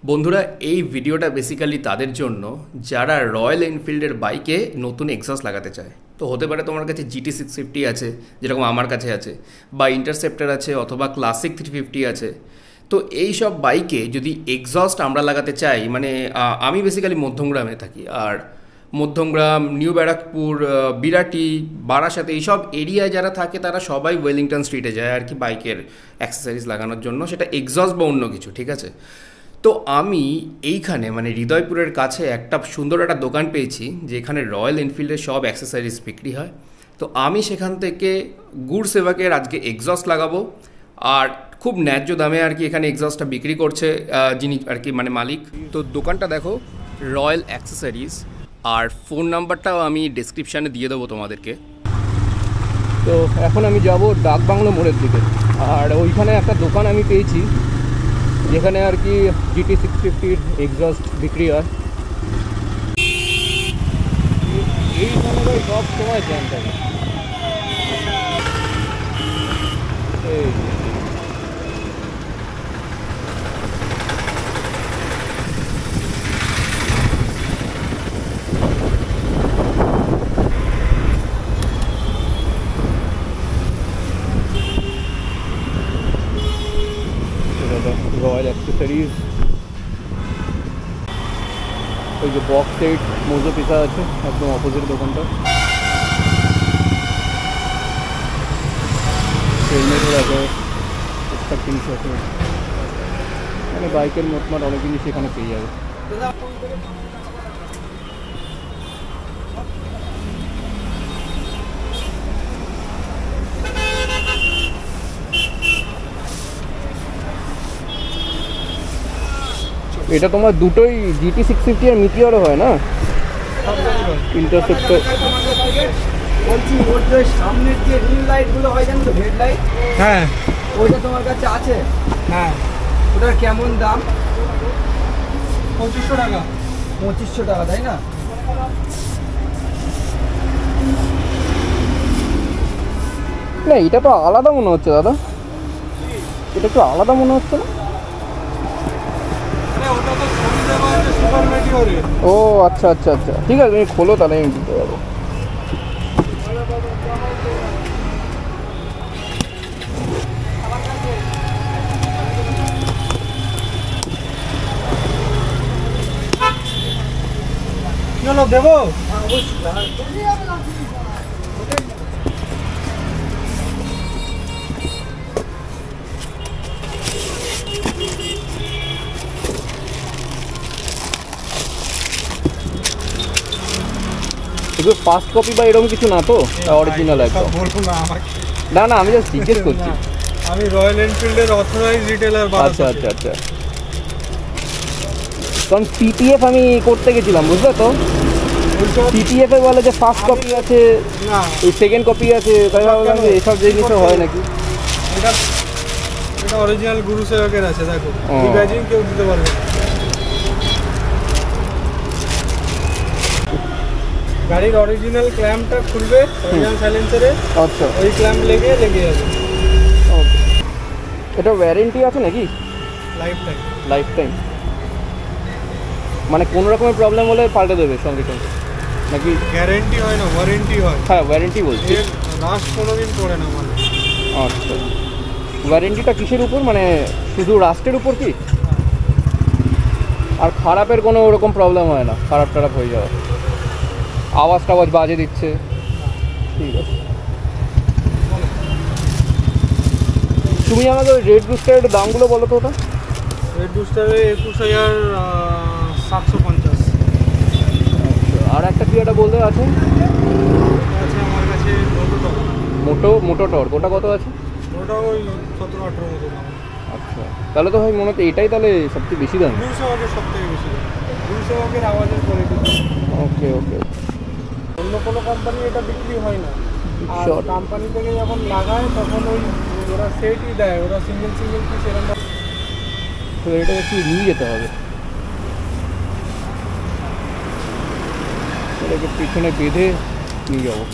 বন্ধুরা এই ভিডিওটা বেসিক্যালি তাদের জন্য যারা রয়্যাল এনফিল্ডের বাইকে নতুন এক্সস্ট লাগাতে চায়। তো হতে পারে তোমার কাছে GT650 আছে, যেরকম আমার কাছে আছে, বা ইন্টারসেপ্টার আছে, অথবা ক্লাসিক 350 আছে। তো এই সব বাইকে যদি এক্সস্ট আমরা লাগাতে চাই, মানে আমি বেসিক্যালি মধ্যমগ্রামে থাকি, আর মধ্যমগ্রাম, নিউ ব্যারাকপুর, বিরাটি, বারাসাতে এইসব এরিয়ায় যারা থাকে তারা সবাই ওয়েলিংটন স্ট্রিটে যায় আর কি বাইকের অ্যাক্সেসরিজ লাগানোর জন্য, সেটা এক্সস্ট বা অন্য কিছু, ঠিক আছে। তো আমি এইখানে মানে হৃদয়পুরের কাছে একটা সুন্দর একটা দোকান পেয়েছি যেখানে রয়্যাল এনফিল্ডের সব অ্যাক্সেসরিজ বিক্রি হয়। তো আমি সেখান থেকে গুড সেভাকের আজকে এক্সস্ট লাগাবো, আর খুব ন্যায্য দামে আর কি এখানে এক্সস্টটা বিক্রি করছে যিনি আর কি মানে মালিক। তো দোকানটা দেখো, রয়্যাল অ্যাক্সেসরিজ, আর ফোন নাম্বারটাও আমি ডিসক্রিপশানে দিয়ে দেবো তোমাদেরকে। তো এখন আমি যাব ডাকবাংলো মোড়ের দিকে, আর ওইখানে একটা দোকান আমি পেয়েছি যেখানে আর কি GT650 এক্সস্ট বিক্রি হয়। এইখানে ভাই সব সময় জ্যাম থাকে। রয়্যাল অ্যাক্সেসরিজ, ওই যে বক্স সেট মোজো পিসা আছে একদম অপোজিট দোকানটা। হেলমেটও আছে, টুকটাক জিনিস আছে, মানে বাইকের মোটমাট অনেক জিনিস এখানে পেয়ে যাবে। এটা তোমার দুটোই GT650 আর মিটিওরও হয় না? ইন্টারসেপ্টর বলছি, ওর যে সামনের যে রিল লাইটগুলো হয় জানো তো, হেডলাইট, হ্যাঁ ওইটা তোমার কাছে আছে? হ্যাঁ। ওটার কেমন দাম? 2500 টাকা। 2500 টাকা, তাই না? না, এটা তো আলাদা মনে হচ্ছে দাদা, এটা একটু আলাদা মনে হচ্ছে না? ও আচ্ছা আচ্ছা আচ্ছা, ঠিক আছে, তুমি খোলো তাহলে আমি দিতে পারবো। চলো দেবো। ফার্স্ট কপি বা এরকম কিছু না তো, অরিজিনাল একদম? বলবো না আমাকে। না না, আমি জাস্ট জিজ্ঞেস করছি। আমি রয়্যাল এনফিল্ডের অথরাইজ রিটেলার। আচ্ছা আচ্ছা আচ্ছা, কারণ PPF আমি করতে গেছিলাম, বুঝলে তো, PPF এ বলে যে ফার্স্ট কপি আছে, না ওই সেকেন্ড কপি আছে, তাই ভাবলাম যে এসব জিনিসও হয় নাকি। এটা এটা অরিজিনাল গুরু সেবকের আছে, দেখো রিব্যাজিং কেউ দিতে পারবে। গাড়ির অরিজিনাল ক্ল্যাম্পটা খুলবে অরিজিনাল সাইলেন্সারে, আচ্ছা, ওই ক্ল্যাম্প লেগে যাবে। ওকে। এটা ওয়ারেন্টি আছে নাকি? Life time. লাইফ টাইম মানে কোনো রকমের প্রবলেম হলে পাল্টে দেবে সঙ্গে সঙ্গে নাকি? গ্যারেন্টি হয় না, ওয়ারেন্টি হয়। হ্যাঁ, ওয়ারেন্টি বলছি। এর লাস্ট কোনোদিন পড়ে না মানে। আচ্ছা, ওয়ারেন্টিটা কিসের উপর, মানে শুধু রাস্টের উপর কি? আর খারাপের কোনো ওরকম প্রবলেম হয় না? খারাপ টারাপ হয়ে যাওয়া, আওয়াজ টাওয়াজ বাজে দিচ্ছে? ঠিক আছে, তুমি আমাকে ওই রেড রুস্টারের দামগুলো বলো তো। ওটা রেড বুস্টারে 21,750। আচ্ছা, আর একটা কি একটা বলতে আছে আমার কাছে মোটো টর্ক, ওটা কত আছে? ওটা ওই 17-18 মতো দাম। আচ্ছা, তাহলে তো ভাই মনে হচ্ছে এটাই তাহলে সবচেয়ে বেশি দাম। 200 ওয়াটের সব থেকে বেশি দাম। 200 ওয়াটের আওয়াজের কোয়ালিটি। ওকে ওকে। অন্য কোনো কোম্পানি এটা বিক্রি হয় না, আর কোম্পানি থেকে যখন লাগায় তখন ওই ওরা সেটই দেয়, ওরা সিঙ্গেল পিস এরকম। তো এটা একটু নিয়ে যেতে হবে, এটাকে পিছনে বেঁধে নিয়ে যাবো।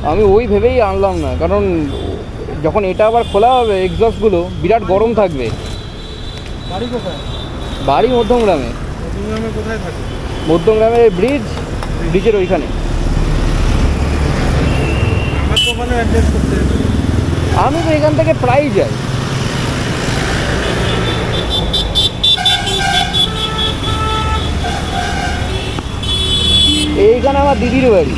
আমি ওই ভেবেই আনলাম না, কারণ যখন এটা আবার খোলা হবে এক্সস্টগুলো বিরাট গরম থাকবে। বাড়ি কোথায়? বাড়ি মধ্যমগ্রামে। মধ্যমগ্রামে কোথায় থাকে? মধ্যমগ্রামে ব্রিজের ওইখানে। আমার তো ওখানে অ্যাডজাস্ট করতে হবে। আমি তো এখান থেকে প্রায়ই যাই। এইখানে আমার দিদির বাড়ি।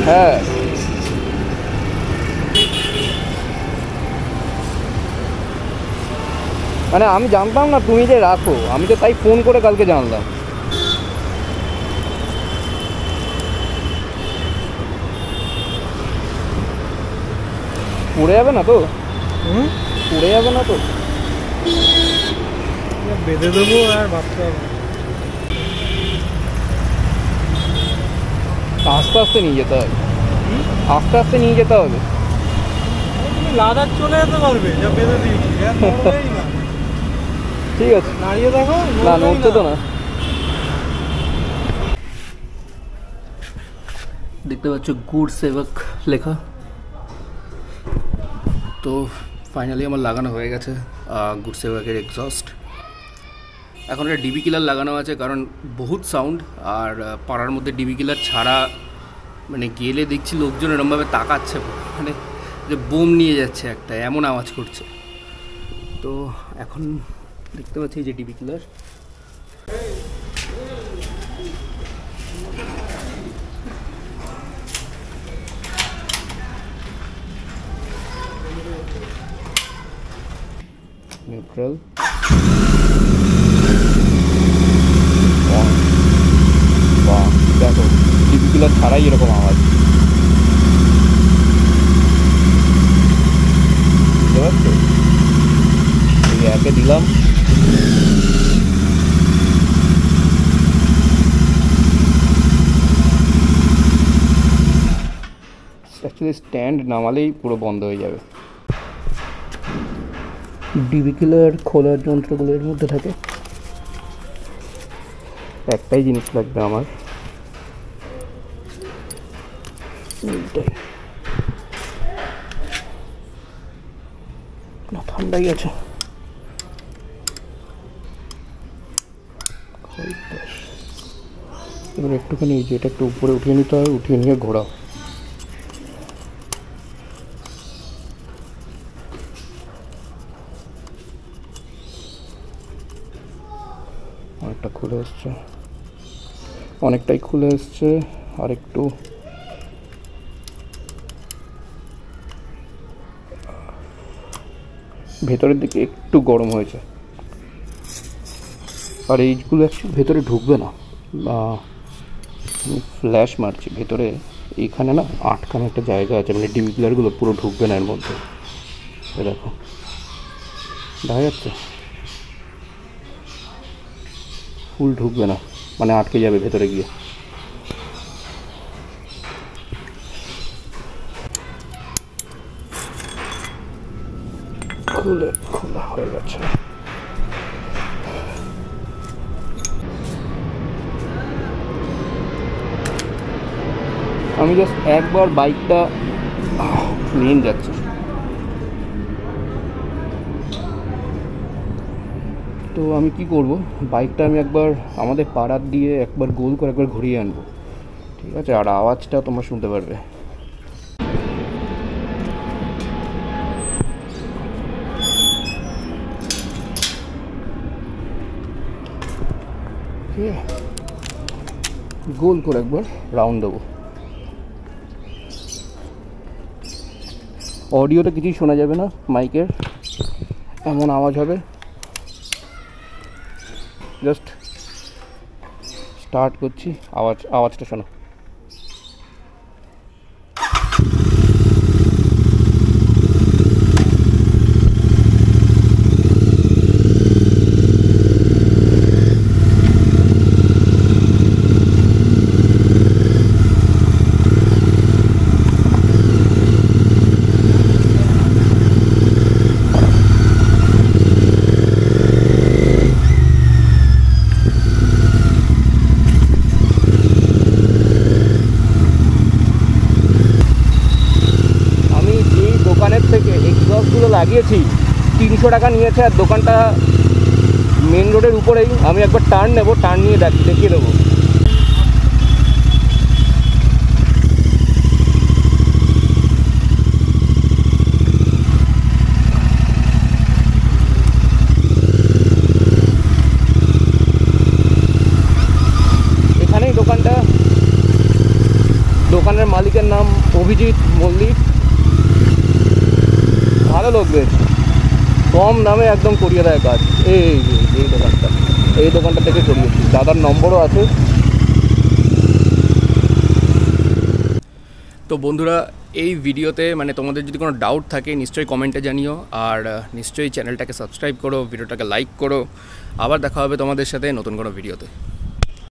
হ্যাঁ, মানে আমি জানতাম না তুমি যে রাখো, আমি তো তাই ফোন করে কালকে জানলাম। পড়ে যাবে না তো? পড়ে যাবে না তো? বেঁধে দেবো আর ভাবতে হবে। আস্তে আস্তে নিয়ে যেতে হবে, আস্তে আস্তে নিয়ে যেতে হবে। তুমি লাদাখ চলে যেতে পারবে, যা বেঁধে দিয়েছি। ঠিক আছে, দাঁড়িয়ে দেখো। না নড়ছে তো না। দেখতে পাচ্ছ গুড সেবক লেখা। তো ফাইনালি আমার লাগানো হয়ে গেছে গুড সেবকের এক্সস্ট। এখন এটা ডিবি কিলার লাগানো আছে, কারণ বহুত সাউন্ড। আর পাড়ার মধ্যে ডিবি কিলার ছাড়া মানে গেলে দেখছি লোকজন এরমভাবে তাকাচ্ছে, মানে যে বোম নিয়ে যাচ্ছে একটা, এমন আওয়াজ করছে। তো এখন দেখতে পাচ্ছি যে ডিবি কিলার। নিউট্রাল, দেখো ডিবি কিলার ছাড়াই এরকম আওয়াজ। বুঝতে পারছো? এই অ্যাপে দিলাম, অ্যাকচুয়ালি স্ট্যান্ড নামালেই পুরো বন্ধ হয়ে যাবে। ডিবি কিলার খোলার যন্ত্রগুলো এর মধ্যে থাকে। একটাই জিনিস লাগবে আমার, না ঠান্ডাই আছে। এবার একটুখানি যেটা একটু উপরে উঠিয়ে নিতে হয়, উঠিয়ে নিয়ে ঘোরাও। অনেকটা খুলে এসছে, অনেকটাই খুলে এসছে। আর একটু ভেতরের দিকে একটু গরম হয়েছে। আর এইগুলো অ্যাকচুয়ালি ভেতরে ঢুকবে না, ফ্ল্যাশ মারছি ভেতরে। এইখানে না আটকানো একটা জায়গা আছে, মানে ডিবি কিলারগুলো পুরো ঢুকবে না এর মধ্যে। দেখো দেখা যাচ্ছে, ফুল ঢুকবে না, মানে আটকে যাবে ভেতরে গিয়ে। খোলা হয়ে গেছে। আমি জাস্ট একবার বাইকটা নিয়ে যাচ্ছি। তো আমি কি করব, বাইকটা আমি একবার আমাদের পাড়ার দিয়ে একবার গোল করে একবার ঘুরিয়ে আনবো, ঠিক আছে? আর আওয়াজটা তোমরা শুনতে পারবে। গোল করে একবার রাউন্ড দেবো। অডিওটা কিছুই শোনা যাবে না, মাইকের এমন আওয়াজ হবে। জাস্ট স্টার্ট করছি, আওয়াজটা শোনো। লাগিয়েছি 300 টাকা নিয়েছে। আর দোকানটা মেন রোডের উপরেই। আমি একবার টার্ন নেব, টার্ন নিয়ে দেখিয়ে দেবো। এখানেই দোকানটা। দোকানের মালিকের নাম অভিজিৎ মল্লিক, ভালো লোক, বেশ কম দামে একদম করিয়ে দেয় কাজ। এই দোকানটা থেকে করিয়েছি, দাদার নম্বরও আছে। তো বন্ধুরা, এই ভিডিওতে মানে তোমাদের যদি কোনো ডাউট থাকে নিশ্চয়ই কমেন্টে জানিও, আর নিশ্চয়ই চ্যানেলটাকে সাবস্ক্রাইব করো, ভিডিওটাকে লাইক করো। আবার দেখা হবে তোমাদের সাথে নতুন কোনো ভিডিওতে।